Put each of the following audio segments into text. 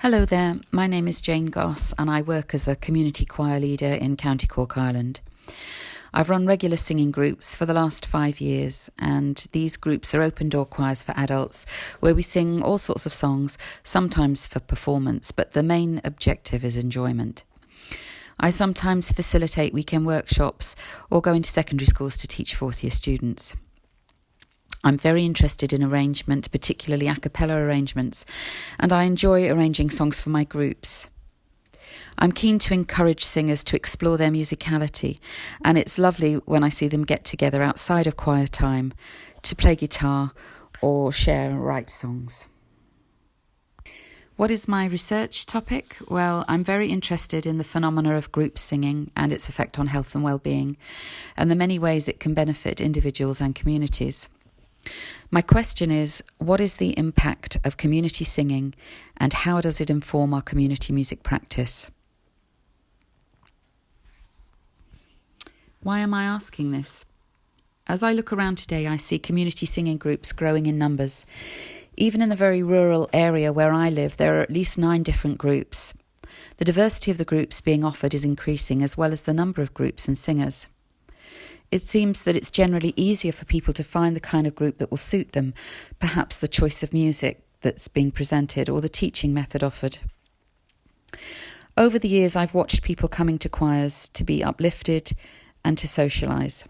Hello there, my name is Jane Goss and I work as a community choir leader in County Cork, Ireland. I've run regular singing groups for the last 5 years, and these groups are open door choirs for adults where we sing all sorts of songs, sometimes for performance, but the main objective is enjoyment. I sometimes facilitate weekend workshops or go into secondary schools to teach fourth year students. I'm very interested in arrangement, particularly a cappella arrangements, and I enjoy arranging songs for my groups. I'm keen to encourage singers to explore their musicality, and it's lovely when I see them get together outside of choir time to play guitar or share and write songs. What is my research topic? Well, I'm very interested in the phenomena of group singing and its effect on health and well-being, and the many ways it can benefit individuals and communities. My question is, what is the impact of community singing and how does it inform our community music practice? Why am I asking this? As I look around today, I see community singing groups growing in numbers. Even in the very rural area where I live, there are at least 9 different groups. The diversity of the groups being offered is increasing, as well as the number of groups and singers. It seems that it's generally easier for people to find the kind of group that will suit them, perhaps the choice of music that's being presented or the teaching method offered. Over the years, I've watched people coming to choirs to be uplifted and to socialise.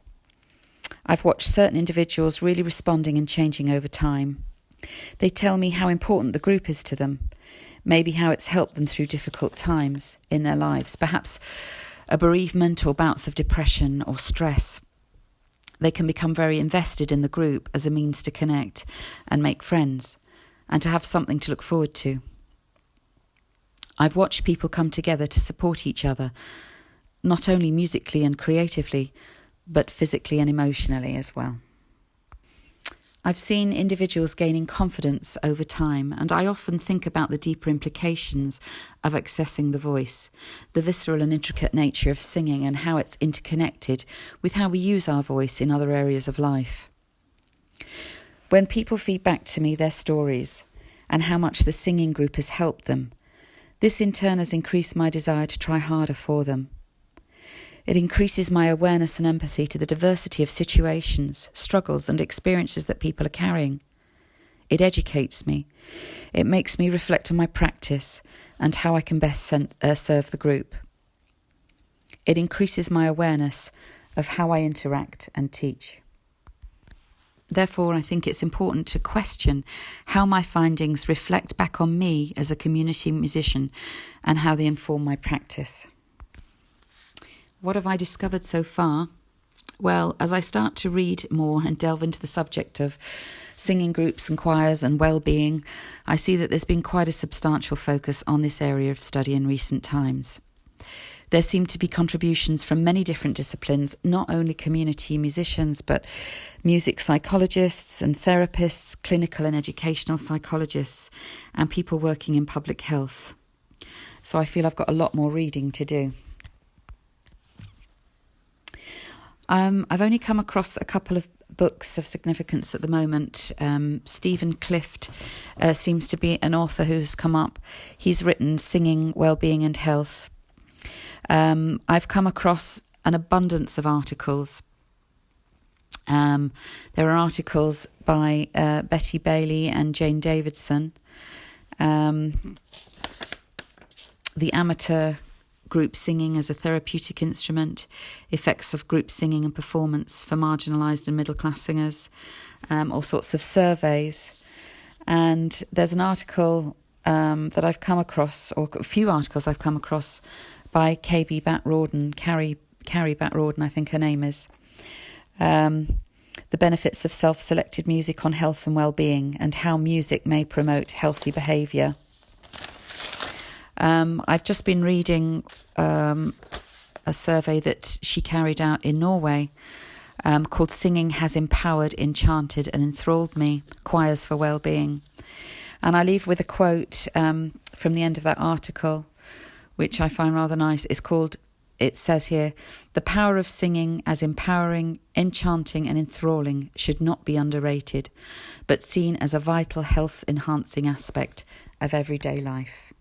I've watched certain individuals really responding and changing over time. They tell me how important the group is to them, maybe how it's helped them through difficult times in their lives, perhaps a bereavement or bouts of depression or stress. They can become very invested in the group as a means to connect and make friends and to have something to look forward to. I've watched people come together to support each other, not only musically and creatively, but physically and emotionally as well. I've seen individuals gaining confidence over time, and I often think about the deeper implications of accessing the voice, the visceral and intricate nature of singing and how it's interconnected with how we use our voice in other areas of life. When people feed back to me their stories and how much the singing group has helped them, this in turn has increased my desire to try harder for them. It increases my awareness and empathy to the diversity of situations, struggles and experiences that people are carrying. It educates me. It makes me reflect on my practice and how I can best serve the group. It increases my awareness of how I interact and teach. Therefore, I think it's important to question how my findings reflect back on me as a community musician and how they inform my practice. What have I discovered so far? Well, as I start to read more and delve into the subject of singing groups and choirs and well-being, I see that there's been quite a substantial focus on this area of study in recent times. There seem to be contributions from many different disciplines, not only community musicians, but music psychologists and therapists, clinical and educational psychologists, and people working in public health. So I feel I've got a lot more reading to do. I've only come across a couple of books of significance at the moment. Stephen Clift seems to be an author who's come up. He's written Singing, Wellbeing and Health. I've come across an abundance of articles. There are articles by Betty Bailey and Jane Davidson. The Amateur Group Singing as a Therapeutic Instrument, Effects of Group Singing and Performance for Marginalised and Middle Class Singers, all sorts of surveys. And there's an article that I've come across, or a few articles I've come across, by Carrie Bat-Rawden, I think her name is, The Benefits of Self-Selected Music on Health and Wellbeing and How Music May Promote Healthy Behaviour. I've just been reading a survey that she carried out in Norway called Singing Has Empowered, Enchanted and Enthralled Me, Choirs for Wellbeing. And I leave with a quote from the end of that article, which I find rather nice. It says here, "The power of singing as empowering, enchanting and enthralling should not be underrated, but seen as a vital health-enhancing aspect of everyday life."